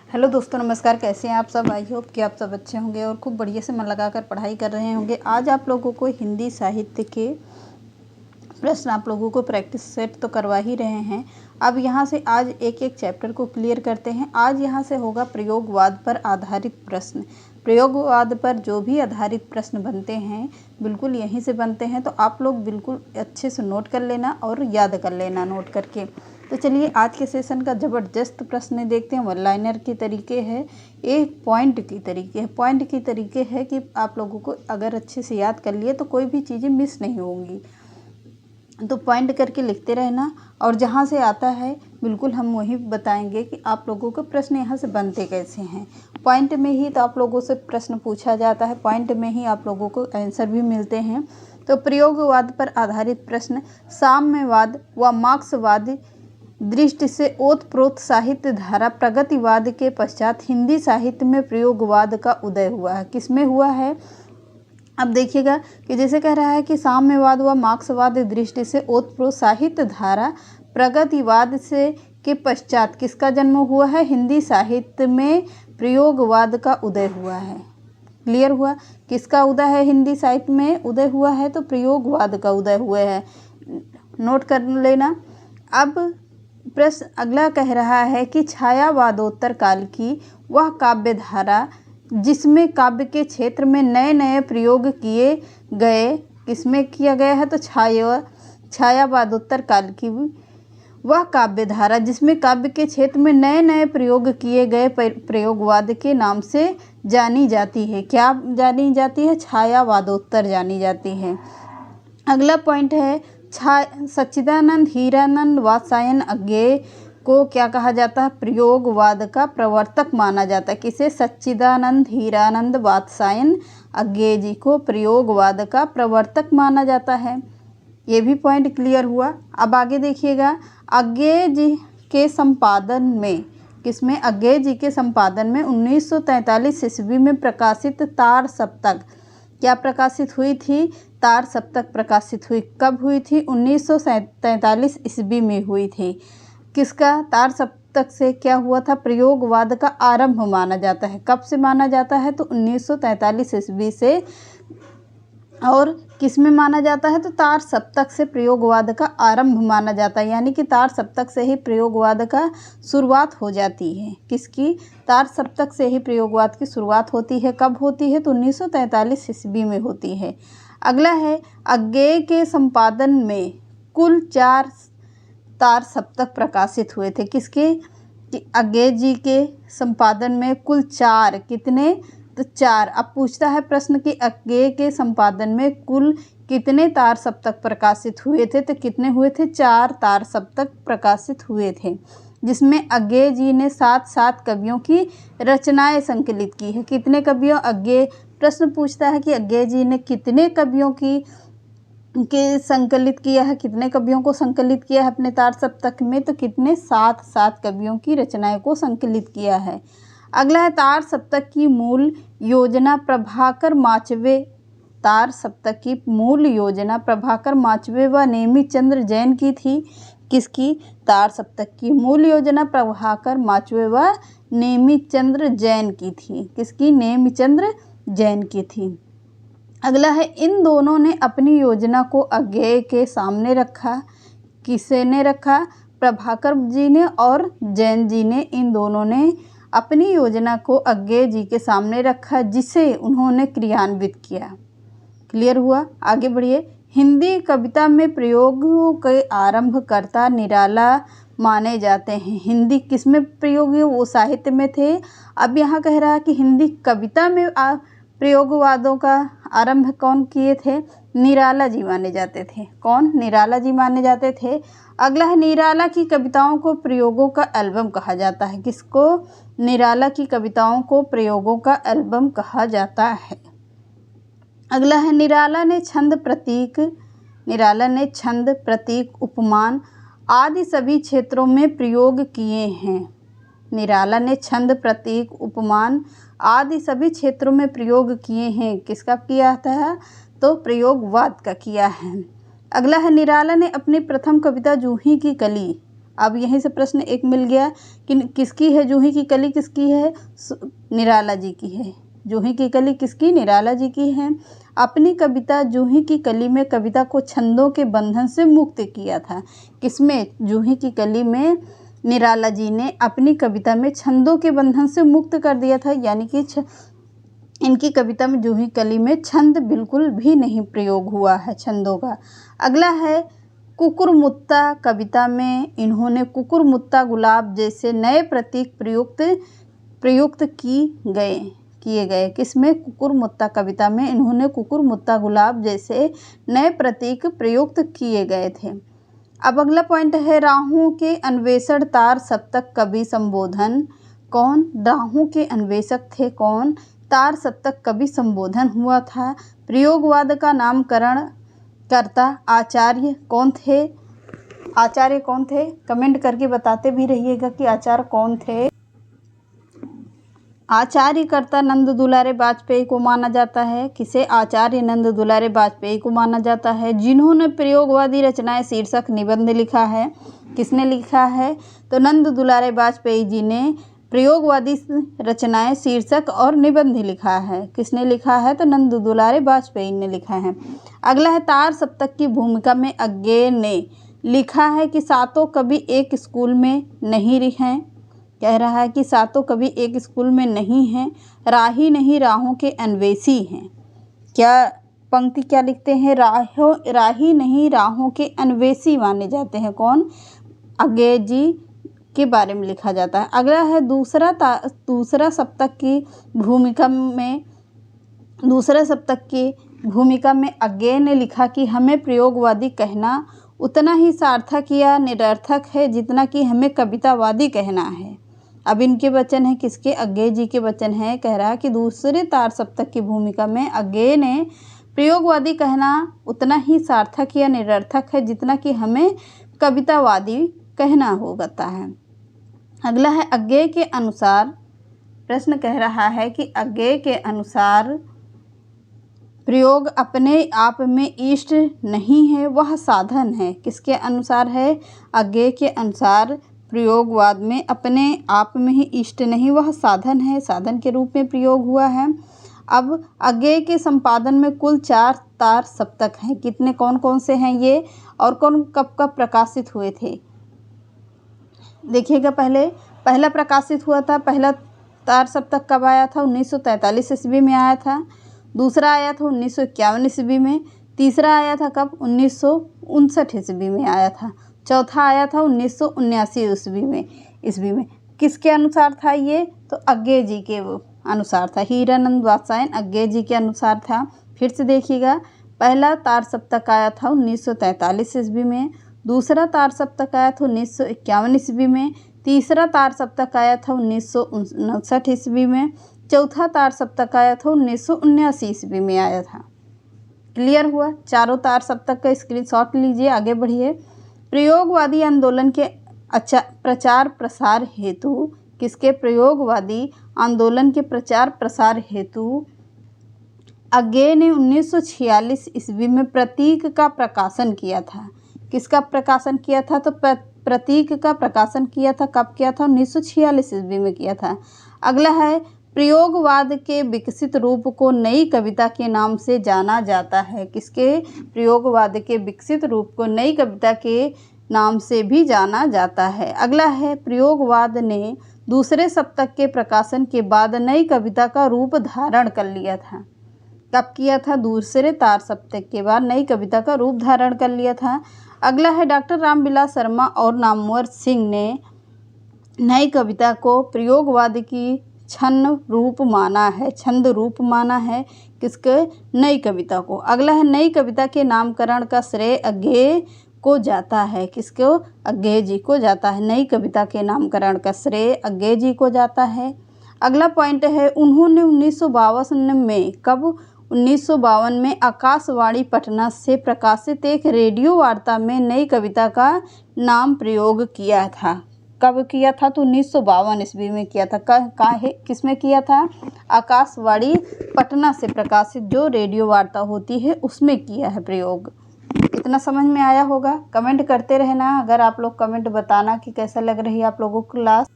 Hello दोस्तों, नमस्कार। कैसे हैं आप सब? आई होप कि आप सब अच्छे होंगे और खूब बढ़िया से मन लगाकर पढ़ाई कर रहे होंगे। आज आप लोगों को हिंदी साहित्य के प्रश्न आप लोगों को प्रैक्टिस सेट तो करवा ही रहे हैं। अब यहाँ से आज एक एक चैप्टर को क्लियर करते हैं। आज यहाँ से होगा प्रयोगवाद पर आधारित प्रश्न। प्रयोगवाद पर जो भी आधारित प्रश्न बनते हैं बिल्कुल यहीं से बनते हैं, तो आप लोग बिल्कुल अच्छे से नोट कर लेना और याद कर लेना नोट करके। तो चलिए आज के सेशन का ज़बरदस्त प्रश्न देखते हैं। वन लाइनर के तरीके है, एक पॉइंट की तरीके है। पॉइंट की तरीके है कि आप लोगों को अगर अच्छे से याद कर लिए तो कोई भी चीज़ें मिस नहीं होंगी, तो पॉइंट करके लिखते रहना और जहाँ से आता है बिल्कुल हम वही बताएंगे कि आप लोगों के प्रश्न यहाँ से बनते कैसे हैं। पॉइंट में ही तो आप लोगों से प्रश्न पूछा जाता है, पॉइंट में ही आप लोगों को आंसर भी मिलते हैं। तो प्रयोगवाद पर आधारित प्रश्न। साम्यवाद व मार्क्सवादी दृष्टि से ओतप्रोत साहित्य धारा प्रगतिवाद के पश्चात हिंदी साहित्य में प्रयोगवाद का उदय हुआ है। किसमें हुआ है? अब देखिएगा कि जैसे कह रहा है कि साम्यवाद व मार्क्सवाद दृष्टि से ओतप्रोत साहित्य धारा प्रगतिवाद से के पश्चात किसका जन्म हुआ है? हिंदी साहित्य में प्रयोगवाद का उदय हुआ है। क्लियर हुआ? किसका उदय है? हिंदी साहित्य में उदय हुआ है तो प्रयोगवाद का उदय हुआ है। नोट कर लेना। अब प्रश्न अगला कह रहा है कि छायावादोत्तर काल की वह काव्य धारा जिसमें काव्य के क्षेत्र में नए नए प्रयोग किए गए, किसमें किया गया है? तो छायावादोत्तर काल की वह काव्य धारा जिसमें काव्य के क्षेत्र में नए नए प्रयोग किए गए प्रयोगवाद के नाम से जानी जाती है। क्या जानी जाती है? छायावादोत्तर जानी जाती है। अगला पॉइंट है सच्चिदानंद हीरानंद वात्स्यायन अज्ञेय को क्या कहा जाता है? प्रयोगवाद का प्रवर्तक माना जाता है। किसे? सच्चिदानंद हीरानंद वात्स्यायन अज्ञेय जी को प्रयोगवाद का प्रवर्तक माना जाता है। ये भी पॉइंट क्लियर हुआ। अब आगे देखिएगा, अज्ञेय जी के संपादन में, किसमें? अज्ञेय जी के संपादन में 1943 ईस्वी में प्रकाशित तार सप्तक क्या प्रकाशित हुई थी? तार सप्तक प्रकाशित हुई। कब हुई थी? 1943 ईस्वी में हुई थी। किसका? तार सप्तक से क्या हुआ था? प्रयोगवाद का आरंभ माना जाता है। कब से माना जाता है? तो 1943 ईस्वी से। और किसमें माना जाता है? तो तार सप्तक से प्रयोगवाद का आरंभ माना जाता है, यानी कि तार सप्तक से ही प्रयोगवाद का शुरुआत हो जाती है। किसकी? तार सप्तक से ही प्रयोगवाद की शुरुआत होती है। कब होती है? तो 1943 ईस्वी में होती है। अगला है अज्ञेय के संपादन में कुल 4 तार सप्तक प्रकाशित हुए थे। किसके? अज्ञेय जी के संपादन में कुल 4, कितने? तो 4। अब पूछता है प्रश्न कि अज्ञेय के संपादन में कुल कितने तार सप्तक प्रकाशित हुए थे? तो कितने हुए थे? 4 तार सप्तक प्रकाशित हुए थे, जिसमें अज्ञेय जी ने 7 कवियों की रचनाएं संकलित की है। कितने कवियों? अज्ञेय प्रश्न पूछता है कि अज्ञेय जी ने कितने कवियों के संकलित किया है, कितने कवियों को संकलित किया है अपने तार सप्तक में? तो कितने? 7 कवियों की रचनाएं को संकलित किया है। अगला है तार सप्तक की मूल योजना प्रभाकर माचवे। तार सप्तक की मूल योजना प्रभाकर माचवे व नेमिचंद्र जैन की थी। किसकी? तार सप्तक की मूल योजना प्रभाकर माचवे व नेमिचंद्र जैन की थी। किसकी? नेमिचंद्र जैन की थी। अगला है इन दोनों ने अपनी योजना को अज्ञेय के सामने रखा। किसने रखा? प्रभाकर जी ने और जैन जी ने, इन दोनों ने अपनी योजना को अज्ञेय जी के सामने रखा, जिसे उन्होंने क्रियान्वित किया। क्लियर हुआ? आगे बढ़िए। हिंदी कविता में प्रयोगों के आरंभकर्ता निराला माने जाते हैं। हिंदी किस में प्रयोग हुए? वो साहित्य में थे। अब यहाँ कह रहा है कि हिंदी कविता में प्रयोगवादों का आरंभ कौन किए थे? निराला जी माने जाते थे। कौन? निराला जी माने जाते थे। अगला है निराला की कविताओं को प्रयोगों का एल्बम कहा जाता है। किसको? निराला की कविताओं को प्रयोगों का एल्बम कहा जाता है। अगला है निराला ने छंद प्रतीक उपमान आदि सभी क्षेत्रों में प्रयोग किए हैं। निराला ने छंद प्रतीक उपमान आदि सभी क्षेत्रों में प्रयोग किए हैं। किसका किया था? तो प्रयोगवाद का किया है। अगला है निराला ने अपनी प्रथम कविता जूही की कली अब यहीं से प्रश्न एक मिल गया कि किसकी है जूही की कली, किसकी है, निराला जी की है। जूही की कली किसकी, निराला जी की है। अपनी कविता जूही की कली में कविता को छंदों के बंधन से मुक्त किया था। किसमें, जूही की कली में निराला जी ने अपनी कविता में छंदों के बंधन से मुक्त कर दिया था, यानी कि इनकी कविता में जूही कली में छंद बिल्कुल भी नहीं प्रयोग हुआ है छंदों का। अगला है कुकुरमुत्ता कविता में इन्होंने कुकुरमुत्ता गुलाब जैसे नए प्रतीक प्रयुक्त किए गए। किसमें, कुकुरमुत्ता कविता में इन्होंने कुकुरमुत्ता गुलाब जैसे नए प्रतीक प्रयुक्त किए गए थे। अब अगला पॉइंट है राहों के अन्वेषण तार सप्तक कवि संबोधन। कौन, राहों के अन्वेषक थे कौन, तार सप्तक कवि संबोधन हुआ था। प्रयोगवाद का नामकरण करता आचार्य कौन थे, आचार्य कौन थे, कमेंट करके बताते भी रहिएगा कि आचार्य कौन थे। आचार्यकर्ता नंद दुलारे वाजपेयी को माना जाता है। किसे, आचार्य नंद दुलारे वाजपेयी को माना जाता है। जिन्होंने प्रयोगवादी रचनाएं शीर्षक निबंध लिखा है। किसने लिखा है, तो नंद दुलारे वाजपेयी जी ने प्रयोगवादी रचनाएं शीर्षक और निबंध लिखा है। किसने लिखा है, तो नंद दुलारे वाजपेयी ने लिखा है। अगला है तार सप्तक की भूमिका में अज्ञे ने लिखा है कि सातों कवि एक स्कूल में नहीं हैं। कह रहा है कि सातों कवि एक स्कूल में नहीं हैं, राही नहीं राहों के अन्वेषी हैं। क्या पंक्ति क्या लिखते हैं, राही नहीं राहों के अन्वेषी माने जाते हैं। कौन, अज्ञे जी के बारे में लिखा जाता है। अगला है दूसरा सप्तक की भूमिका में अज्ञे ने लिखा कि हमें प्रयोगवादी कहना उतना ही सार्थक या निरर्थक है जितना कि हमें कवितावादी कहना है। अब इनके वचन है, किसके, अज्ञे जी के वचन है। कह रहा है कि दूसरे तार सप्तक की भूमिका में अज्ञे ने प्रयोगवादी कहना उतना ही सार्थक या निरर्थक है जितना कि हमें कवितावादी कहना होता है। अगला है अज्ञे के अनुसार, प्रश्न कह रहा है कि अज्ञे के अनुसार प्रयोग अपने आप में इष्ट नहीं है, वह साधन है। किसके अनुसार है, अज्ञे के अनुसार प्रयोगवाद में अपने आप में ही इष्ट नहीं, वह साधन है, साधन के रूप में प्रयोग हुआ है। अब अज्ञे के संपादन में कुल 4 तार सप्तक हैं। कितने, कौन कौन से हैं ये, और कौन कब कब प्रकाशित हुए थे, देखिएगा। पहला प्रकाशित हुआ था, पहला तार सप्तक कब आया था, 1943 ईस्वी में आया था। दूसरा आया था 1951 ईस्वी में। तीसरा आया था कब, 1959 ईस्वी में आया था। चौथा आया था 1979 ईस्वी में। किसके अनुसार था ये, तो अज्ञे जी के अनुसार था। हीरानंद वात्स्यायन अज्ञे जी के अनुसार था। फिर से देखिएगा, पहला तार सप्तक आया था 1943 ईस्वी में। दूसरा तार सप्तक आया था 1951 ईस्वी में। तीसरा तार सप्तक आया था 1959 ईस्वी में। चौथा तार सप्तक आया था 1979 ईस्वी में आया था। क्लियर हुआ। चारों तार सप्तक का स्क्रीनशॉट लीजिए, आगे बढ़िए। प्रयोगवादी आंदोलन के प्रचार प्रसार हेतु, किसके, प्रयोगवादी आंदोलन के प्रचार प्रसार हेतु अज्ञे ने 1946 ईस्वी में प्रतीक का प्रकाशन किया था। किसका प्रकाशन किया था, तो प्रतीक का प्रकाशन किया था। कब किया था, 1946 ईस्वी में किया था। अगला है प्रयोगवाद के विकसित रूप को नई कविता के नाम से जाना जाता है। किसके, प्रयोगवाद के विकसित रूप को नई कविता के नाम से भी जाना जाता है। अगला है प्रयोगवाद ने दूसरे सप्तक के प्रकाशन के बाद नई कविता का रूप धारण कर लिया था। कब किया था, दूसरे तार सप्तक के बाद नई कविता का रूप धारण कर लिया था। अगला है डॉक्टर रामविलास शर्मा और नामवर सिंह ने नई कविता को प्रयोगवाद की छंद रूप माना है। किसके, नई कविता को। अगला है नई कविता के नामकरण का श्रेय अज्ञे को जाता है। किसको, अज्ञे जी को जाता है। नई कविता के नामकरण का श्रेय अज्ञे जी को जाता है। अगला पॉइंट है उन्होंने 1952 में, कब, 1952 में आकाशवाणी पटना से प्रकाशित एक रेडियो वार्ता में नई कविता का नाम प्रयोग किया था। कब किया था, तो 1952 ईस्वी में किया था। किस में किया था, आकाशवाणी पटना से प्रकाशित जो रेडियो वार्ता होती है उसमें किया है प्रयोग। इतना समझ में आया होगा। कमेंट करते रहना, अगर आप लोग कमेंट बताना कि कैसा लग रही है आप लोगों को क्लास।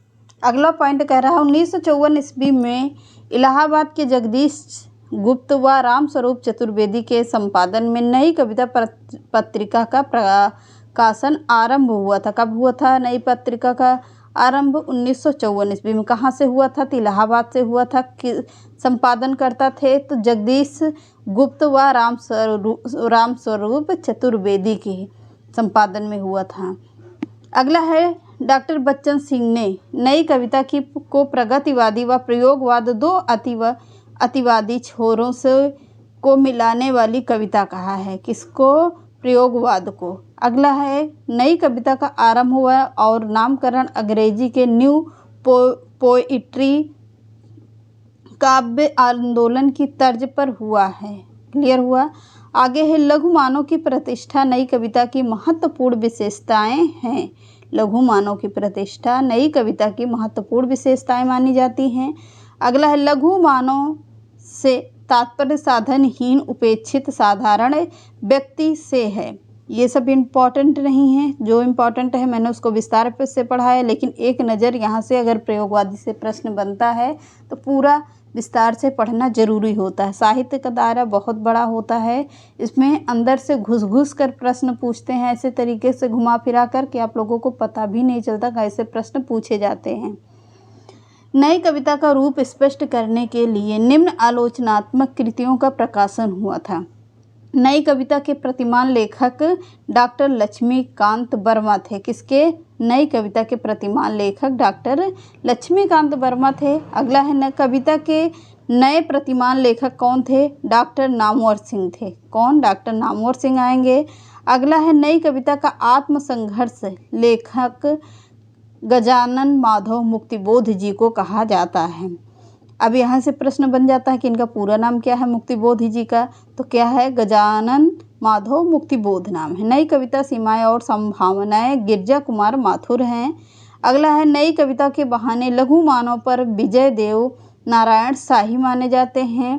अगला पॉइंट कह रहा है 1954 ईस्वी में इलाहाबाद के जगदीश गुप्त व रामस्वरूप चतुर्वेदी के संपादन में नई कविता पत्रिका का प्रकाशन आरंभ हुआ था। कब हुआ था नई पत्रिका का आरंभ? 1954 ईस्वी में। कहाँ से हुआ था? तो इलाहाबाद से हुआ था। कि संपादन करता थे तो जगदीश गुप्त व रामस्वरूप चतुर्वेदी के संपादन में हुआ था। अगला है डॉक्टर बच्चन सिंह ने नई कविता को प्रगतिवादी व प्रयोगवाद, दो अतिवादी छोरों से को मिलाने वाली कविता कहा है। किसको? प्रयोगवाद को। अगला है नई कविता का आरंभ हुआ और नामकरण अंग्रेजी के न्यू पोइट्री काव्य आंदोलन की तर्ज पर हुआ है। क्लियर हुआ। आगे है लघु मानव की प्रतिष्ठा नई कविता की महत्वपूर्ण विशेषताएं हैं। लघु मानव की प्रतिष्ठा नई कविता की महत्वपूर्ण विशेषताएं मानी जाती हैं। अगला है लघु मानव से तात्पर्य साधनहीन उपेक्षित साधारण व्यक्ति से है। ये सब इम्पॉर्टेंट नहीं है, जो इम्पॉर्टेंट है मैंने उसको विस्तार से पढ़ा है, लेकिन एक नज़र यहाँ से अगर प्रयोगवादी से प्रश्न बनता है तो पूरा विस्तार से पढ़ना जरूरी होता है। साहित्य का दायरा बहुत बड़ा होता है, इसमें अंदर से घुस कर प्रश्न पूछते हैं, ऐसे तरीके से घुमा फिरा कर कि आप लोगों को पता भी नहीं चलता कैसे प्रश्न पूछे जाते हैं। नई कविता का रूप स्पष्ट करने के लिए निम्न आलोचनात्मक कृतियों का प्रकाशन हुआ था। नई कविता के प्रतिमान लेखक डॉक्टर लक्ष्मीकांत वर्मा थे। किसके? नई कविता के प्रतिमान लेखक डॉक्टर लक्ष्मीकांत वर्मा थे। अगला है कविता के नए प्रतिमान लेखक कौन थे? डॉक्टर नामवर सिंह थे। कौन? डॉक्टर नामवर सिंह आएंगे। अगला है नई कविता का आत्मसंघर्ष लेखक गजानन माधव मुक्तिबोध जी को कहा जाता है। अब यहाँ से प्रश्न बन जाता है कि इनका पूरा नाम क्या है मुक्तिबोध जी का? तो क्या है? गजानन माधव मुक्तिबोध नाम है। नई कविता सीमाएं और संभावनाएं गिरजा कुमार माथुर हैं। अगला है नई कविता के बहाने लघु मानव पर विजय देव नारायण शाही माने जाते हैं।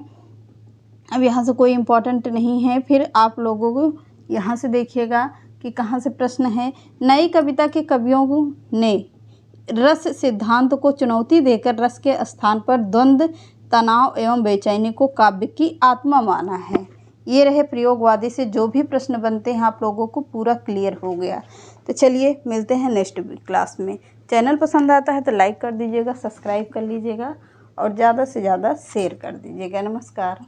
अब यहाँ से कोई इम्पोर्टेंट नहीं है। फिर आप लोगों को यहाँ से देखिएगा कि कहाँ से प्रश्न है। नई कविता के कवियों ने रस सिद्धांत को चुनौती देकर रस के स्थान पर द्वंद्व, तनाव एवं बेचैनी को काव्य की आत्मा माना है। ये रहे प्रयोगवादी से जो भी प्रश्न बनते हैं आप लोगों को पूरा क्लियर हो गया। तो चलिए मिलते हैं नेक्स्ट क्लास में। चैनल पसंद आता है तो लाइक कर दीजिएगा, सब्सक्राइब कर लीजिएगा और ज़्यादा से ज़्यादा शेयर कर दीजिएगा। नमस्कार।